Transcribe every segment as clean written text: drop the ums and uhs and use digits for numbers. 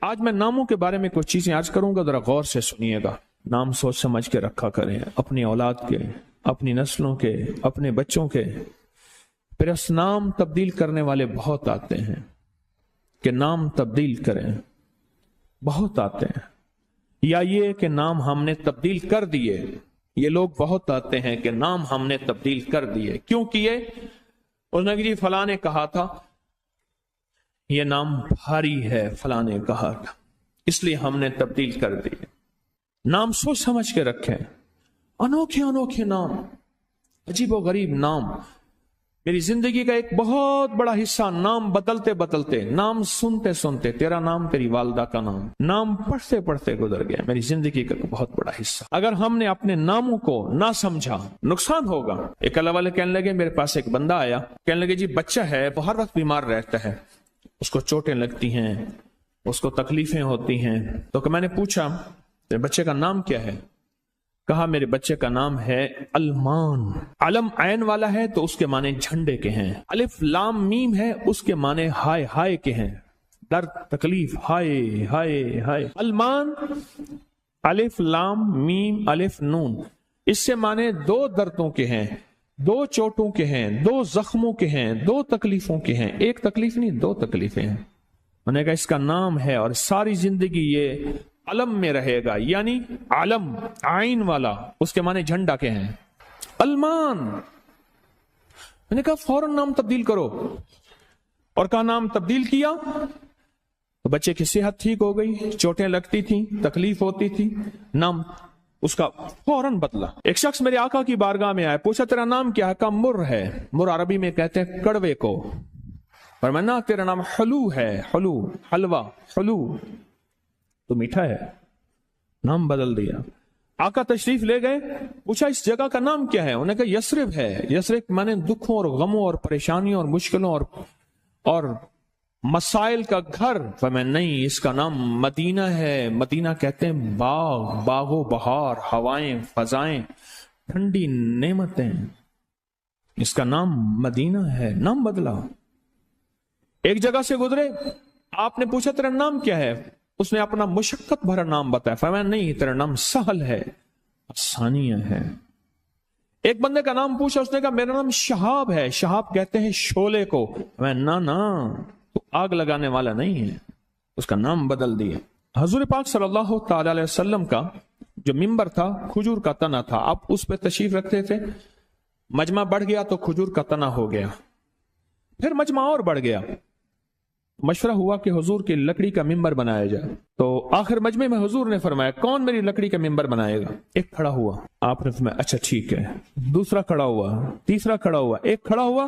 آج میں ناموں کے بارے میں کچھ چیزیں عرض کروں گا، ذرا غور سے سنیے گا۔ نام سوچ سمجھ کے رکھا کریں، اپنی اولاد کے، اپنی نسلوں کے، اپنے بچوں کے۔ پھر اس نام تبدیل کرنے والے بہت آتے ہیں کہ نام تبدیل کریں، بہت آتے ہیں، یا یہ کہ نام ہم نے تبدیل کر دیے۔ یہ لوگ بہت آتے ہیں کہ نام ہم نے تبدیل کر دیے۔ کیوں کیے؟ اس نے کہ جی فلاں نے کہا تھا یہ نام بھاری ہے، فلاں نے کہا تھا، اس لیے ہم نے تبدیل کر دیے۔ نام سوچ سمجھ کے رکھیں، انوکھے انوکھے نام، عجیب و غریب نام۔ میری زندگی کا ایک بہت بڑا حصہ نام بدلتے بدلتے، نام سنتے سنتے، تیرا نام، تیری والدہ کا نام، نام پڑھتے پڑھتے گزر گیا میری زندگی کا بہت بڑا حصہ۔ اگر ہم نے اپنے ناموں کو نہ سمجھا، نقصان ہوگا۔ ایک اللہ والے کہنے لگے، میرے پاس ایک بندہ آیا، کہنے لگے جی بچہ ہے، وہ ہر وقت بیمار رہتا ہے، اس کو چوٹیں لگتی ہیں، اس کو تکلیفیں ہوتی ہیں۔ تو کہ میں نے پوچھا تیرے بچے کا نام کیا ہے؟ کہا میرے بچے کا نام ہے المان۔ علم عین والا ہے تو اس کے معنی جھنڈے کے ہیں، الف لام میم ہے اس کے معنی ہائے ہائے کے ہیں، درد تکلیف، ہائے ہائے ہائے۔ المان، الف لام میم الف نون، اس سے معنی دو دردوں کے ہیں، دو چوٹوں کے ہیں، دو زخموں کے ہیں، دو تکلیفوں کے ہیں۔ ایک تکلیف نہیں، دو تکلیفیں ہیں۔ میں نے کہا اس کا نام ہے اور ساری زندگی یہ علم میں رہے گا، یعنی علم عین والا، اس کے معنی جھنڈا کے ہیں، المان۔ میں نے کہا فوراً نام تبدیل کرو، اور کہا نام تبدیل کیا تو بچے کی صحت ٹھیک ہو گئی، چوٹیں لگتی تھیں، تکلیف ہوتی تھی، نام اس کا فوراً بدلا۔ ایک شخص میرے آقا کی بارگاہ میں آیا، پوچھا تیرا نام کیا ہے؟ کہا مر ہے۔ مر عربی میں کہتے ہیں کڑوے کو، فرمایا تیرا نام حلو ہے، حلو، حلوہ، حلو تو میٹھا ہے۔ نام بدل دیا۔ آقا تشریف لے گئے، پوچھا اس جگہ کا نام کیا ہے؟ انہوں نے کہا یثرب ہے۔ یثرب مانے دکھوں اور غموں اور پریشانیوں اور مشکلوں اور مسائل کا گھر۔ فرمایا نہیں، اس کا نام مدینہ ہے۔ مدینہ کہتے ہیں باغ، باغ و بہار، ہوائیں، فضائیں، ٹھنڈی نعمتیں، اس کا نام مدینہ ہے۔ نام بدلا۔ ایک جگہ سے گزرے، آپ نے پوچھا تیرا نام کیا ہے؟ اس نے اپنا مشقت بھرا نام بتایا۔ فرمایا نہیں، تیرا نام سہل ہے، آسانیاں ہے۔ ایک بندے کا نام پوچھا، اس نے کہا میرا نام شہاب ہے۔ شہاب کہتے ہیں شعلے کو۔ فرمایا نا تو آگ لگانے والا نہیں ہے، اس کا نام بدل دیا۔ حضور پاک صلی اللہ تعالی علیہ وسلم کا جو ممبر تھا کھجور کا تنا تھا، آپ اس پہ تشریف رکھتے تھے۔ مجمع بڑھ گیا تو کھجور کا تنا ہو گیا، پھر مجمع اور بڑھ گیا، مشورہ ہوا کہ حضور کی لکڑی کا ممبر بنایا جائے۔ تو آخر مجمع میں حضور نے فرمایا کون میری لکڑی کا ممبر بنائے گا؟ ایک کھڑا ہوا، آپ نے فرمایا اچھا ٹھیک ہے۔ دوسرا کھڑا ہوا، تیسرا کھڑا ہوا، ایک کھڑا ہوا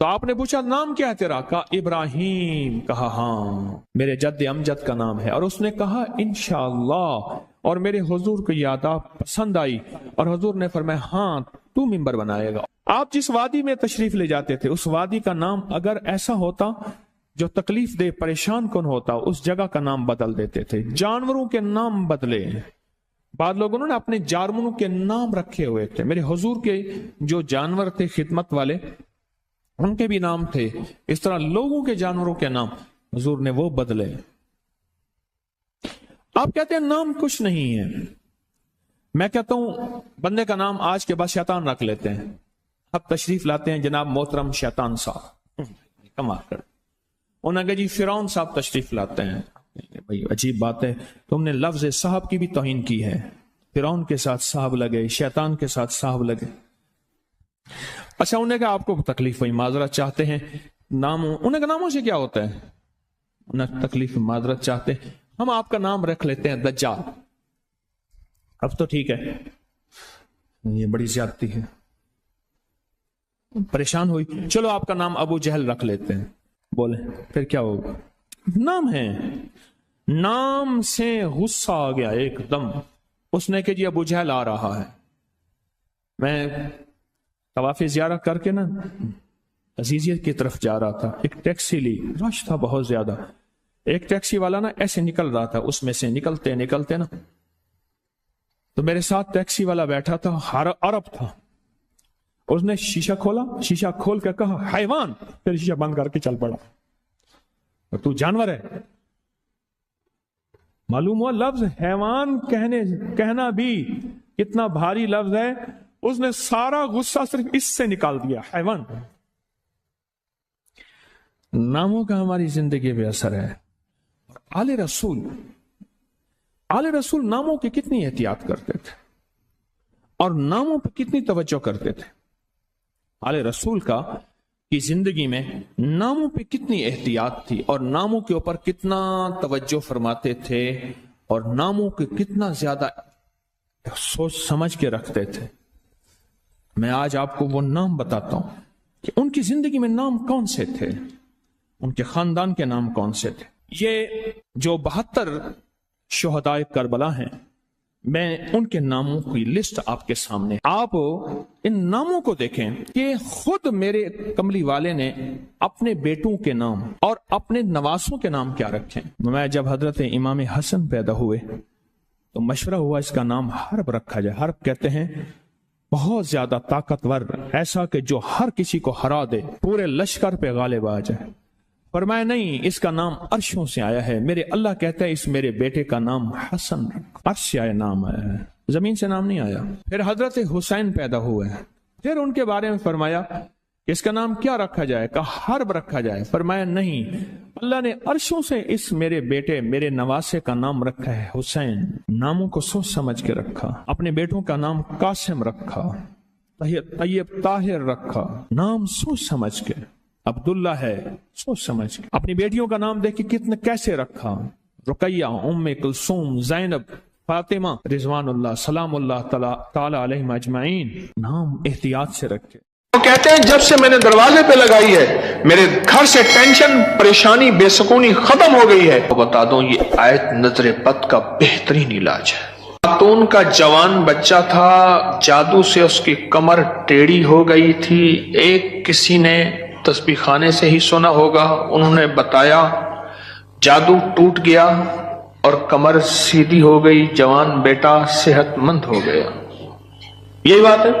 تو آپ نے پوچھا نام کیا ہے تیرا؟ کہا ابراہیم۔ کہا ہاں میرے جد امجد کا نام ہے۔ اور اس نے کہا انشاءاللہ، اور میرے حضور کو یہ آداب پسند آئی، اور حضور نے فرمایا ہاں تو ممبر بنائے گا۔ آپ جس وادی میں تشریف لے جاتے تھے، اس وادی کا نام اگر ایسا ہوتا جو تکلیف دے، پریشان کن ہوتا، اس جگہ کا نام بدل دیتے تھے۔ جانوروں کے نام بدلے، بعض لوگوں نے اپنے جانوروں کے نام رکھے ہوئے تھے۔ میرے حضور کے جو جانور تھے خدمت والے، ان کے بھی نام تھے۔ اس طرح لوگوں کے جانوروں کے نام حضور نے وہ بدلے۔ آپ کہتے ہیں نام کچھ نہیں ہے، میں کہتا ہوں بندے کا نام آج کے بعد شیطان رکھ لیتے ہیں۔ اب تشریف لاتے ہیں جناب محترم شیطان صاحب، کمال کر۔ انہوں نے کہا جی فرعون صاحب تشریف لاتے ہیں۔ بھائی عجیب بات ہے، تم نے لفظ صاحب کی بھی توہین کی ہے۔ فرعون کے ساتھ صاحب لگے، شیطان کے ساتھ صاحب لگے۔ اچھا انہوں نے کہا آپ کو تکلیف ہوئی، معذرت چاہتے ہیں، ناموں، انہوں نے کہا ناموں سے کیا ہوتا ہے؟ انہیں تکلیف معذرت چاہتے ہیں، ہم آپ کا نام رکھ لیتے ہیں دجال۔ اب تو ٹھیک ہے، یہ بڑی زیادتی ہے، پریشان ہوئی، چلو آپ کا نام ابو جہل رکھ لیتے ہیں۔ بولے پھر کیا ہوگا؟ نام ہے، نام سے غصہ آ گیا ایک دم۔ اس نے کہ جی ابو جہل آ رہا ہے۔ میں طواف زیارت کر کے نا عزیزیت کی طرف جا رہا تھا، ایک ٹیکسی لی، رش تھا بہت زیادہ۔ ایک ٹیکسی والا نا ایسے نکل رہا تھا، اس میں سے نکلتے نکلتے نا تو میرے ساتھ ٹیکسی والا بیٹھا تھا، عرب تھا۔ اس نے شیشہ کھولا، شیشہ کھول کے کہا حیوان، پھر شیشہ بند کر کے چل پڑا، تو جانور ہے۔ معلوم ہوا لفظ حیوان کہنا بھی کتنا بھاری لفظ ہے. اس نے سارا غصہ صرف اس سے نکال دیا. حیوان. ناموں کا ہماری زندگی پہ اثر ہے. آل رسول ناموں کی کتنی احتیاط کرتے تھے اور ناموں پہ کتنی توجہ کرتے تھے. آل رسول کی زندگی میں ناموں پہ کتنی احتیاط تھی اور ناموں کے اوپر کتنا توجہ فرماتے تھے اور ناموں کے کتنا زیادہ سوچ سمجھ کے رکھتے تھے. میں آج آپ کو وہ نام بتاتا ہوں کہ ان کی زندگی میں نام کون سے تھے, ان کے خاندان کے نام کون سے تھے. یہ جو 72 شہدائے کربلا ہیں, میں ان کے ناموں کی لسٹ آپ کے سامنے. آپ ان ناموں کو دیکھیں کہ خود میرے کملی والے نے اپنے بیٹوں کے نام اور اپنے نواسوں کے نام کیا رکھے. میں جب حضرت امام حسن پیدا ہوئے تو مشورہ ہوا اس کا نام حرب رکھا جائے. حرب کہتے ہیں بہت زیادہ طاقتور, ایسا کہ جو ہر کسی کو ہرا دے, پورے لشکر پہ غالب آ جائے. فرمایا نہیں, اس کا نام عرشوں سے آیا ہے. میرے اللہ کہتا ہے اس میرے بیٹے کا نام حسن رکھ. عرش سے آیا نام آیا ہے, زمین سے نام نہیں آیا. پھر حضرت حسین پیدا ہوئے, پھر ان کے بارے میں فرمایا کہ اس کا نام کیا رکھا جائے, کہا حرب رکھا جائے. فرمایا نہیں, اللہ نے عرشوں سے اس میرے بیٹے میرے نواسے کا نام رکھا ہے حسین. ناموں کو سوچ سمجھ کے رکھا. اپنے بیٹوں کا نام قاسم رکھا, طیب طاہر رکھا, نام سوچ سمجھ کے. عبداللہ ہے, سوچ سمجھ کے. اپنی بیٹیوں کا نام دیکھ کے کیسے رکھا, رقیہ, ام کلثوم, زینب, فاطمہ رضوان اللہ سلام اللہ تعالی علیہم اجمعین. نام احتیاط سے رکھے. وہ کہتے ہیں جب سے میں نے دروازے پہ لگائی ہے میرے گھر سے ٹینشن, پریشانی, بے سکونی ختم ہو گئی ہے. بتا دوں یہ آیت نظر بد کا بہترین علاج ہے. خاتون کا جوان بچہ تھا, جادو سے اس کی کمر ٹیڑھی ہو گئی تھی. ایک کسی نے تسبیح خانے سے ہی سنا ہوگا, انہوں نے بتایا, جادو ٹوٹ گیا اور کمر سیدھی ہو گئی, جوان بیٹا صحت مند ہو گیا. یہی بات ہے.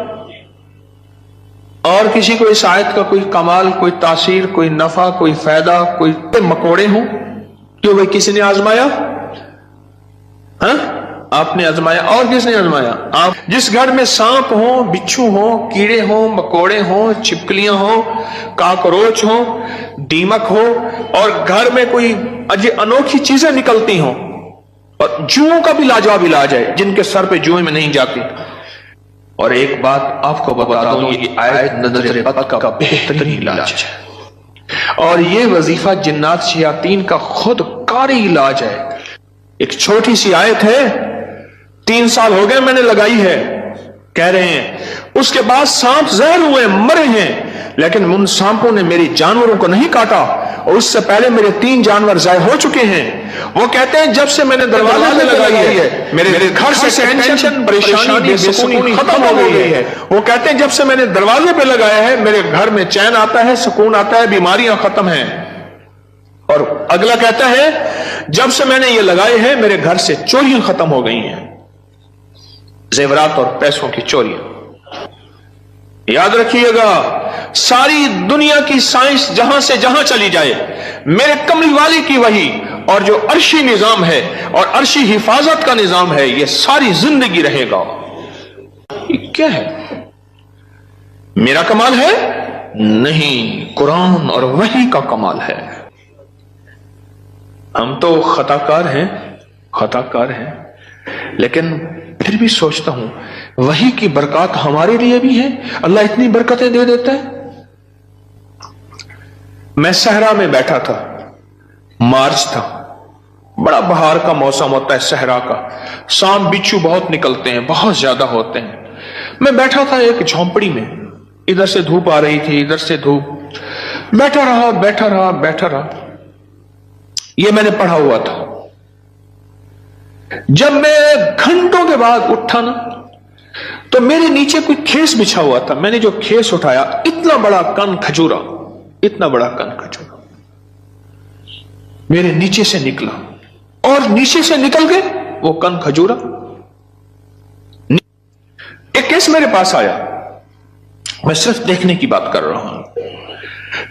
اور کسی کو اس آیت کا کوئی کمال, کوئی تاثیر, کوئی نفع, کوئی فائدہ, کوئی مکوڑے ہوں, کیوں بھائی کسی نے آزمایا؟ ہاں آپ نے آزمایا. اور کس نے آزمایا؟ آپ. جس گھر میں سانپ ہوں, بچھو ہوں, کیڑے ہوں, مکوڑے ہوں, چھپکلیاں ہوں, کاکروچ ہوں, دیمک ہو, اور گھر میں کوئی انوکھی چیزیں نکلتی ہوں, اور جوؤں کا بھی لاجواب علاج ہے جن کے سر پہ جوئیں میں نہیں جاتی. اور ایک بات آپ کو بتا دوں, یہ آیت نظر بد کا بہترین علاج ہے, اور یہ وظیفہ جنات شیاطین کا خود کاری علاج ہے. ایک چھوٹی سی آیت ہے, 3 سال ہو گئے میں نے لگائی ہے, کہہ رہے ہیں. اس کے بعد سانپ زہر ہوئے, مرے ہیں, لیکن ان سانپوں نے میری جانوروں کو نہیں کاٹا, اور اس سے پہلے میرے 3 جانور ضائع ہو چکے ہیں. وہ کہتے ہیں جب سے میں نے دروازے پہ لگائی ہے میرے گھر سے ٹینشن, پریشانی, بے سکونی ختم ہو گئی ہے. وہ کہتے ہیں جب سے میں نے دروازے پہ لگایا ہے میرے گھر میں چین آتا ہے, سکون آتا ہے, بیماریاں ختم ہیں. اور اگلا کہتا ہے جب سے میں نے یہ لگائے ہیں میرے گھر سے چوریاں ختم ہو گئی ہیں, زیورات اور پیسوں کی چوریاں. یاد رکھیے گا, ساری دنیا کی سائنس جہاں سے جہاں چلی جائے, میرے کملی والی کی وحی اور جو عرشی نظام ہے اور عرشی حفاظت کا نظام ہے, یہ ساری زندگی رہے گا. یہ کیا ہے؟ میرا کمال ہے؟ نہیں, قرآن اور وحی کا کمال ہے. ہم تو خطا کار ہیں, لیکن پھر بھی سوچتا ہوں وحی کی برکات ہمارے لیے بھی ہے. اللہ اتنی برکتیں دے دیتا ہے. میں صحرا میں بیٹھا تھا, مارچ تھا, بڑا بہار کا موسم ہوتا ہے صحرا کا, سانپ بچھو بہت نکلتے ہیں, بہت زیادہ ہوتے ہیں. میں بیٹھا تھا ایک جھونپڑی میں, ادھر سے دھوپ آ رہی تھی, ادھر سے دھوپ, بیٹھا رہا. یہ میں نے پڑھا ہوا تھا. جب میں گھنٹوں کے بعد اٹھا نا, تو میرے نیچے کوئی کھیس بچھا ہوا تھا. میں نے جو کھیس اٹھایا, اتنا بڑا کن کھجورا میرے نیچے سے نکلا, اور نیچے سے نکل کے وہ کن کھجورا ایک کیس میرے پاس آیا. میں صرف دیکھنے کی بات کر رہا ہوں.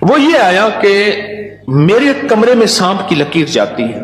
وہ یہ آیا کہ میرے کمرے میں سانپ کی لکیر جاتی ہے,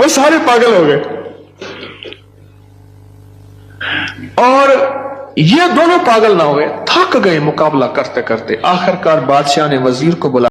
وہ سارے پاگل ہو گئے. اور یہ دونوں پاگل نہ ہوئے, تھک گئے مقابلہ کرتے کرتے. آخر کار بادشاہ نے وزیر کو بلایا.